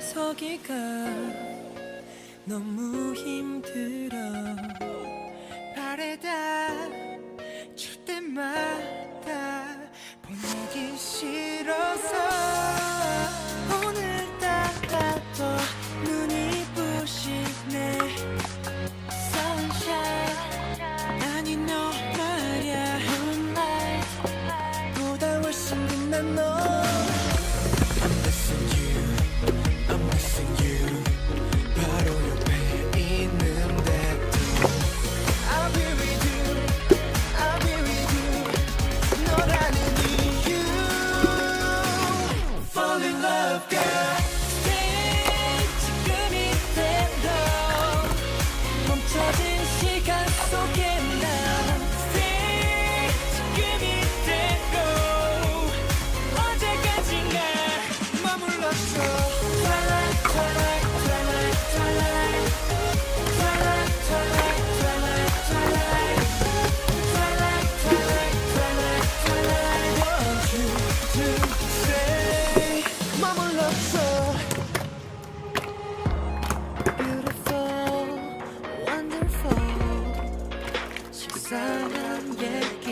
뒤돌아서기가 너무 힘들어. 바래다 줄 때마다 보내기 싫어서 오늘따라 더 눈이 부시네. Sunshine 아니 너 말야 Moonlight 보다 훨씬 빛난 너. I'm missing you, I'm missing you. 바로 옆에 있는데도 I'll be with you, I'll be with you. 너라는 이유 Fall in love girl. Stay 지금 이대로 멈춰진 시간 속에 나 Stay 지금 이대로 언제까지나 머물렀어. Twilight, twilight, twilight, twilight. Twilight, twilight, twilight, twilight. Twilight, twilight, twilight, twilight. Want you to stay. 머물렀어. Beautiful, wonderful. 식상한 얘기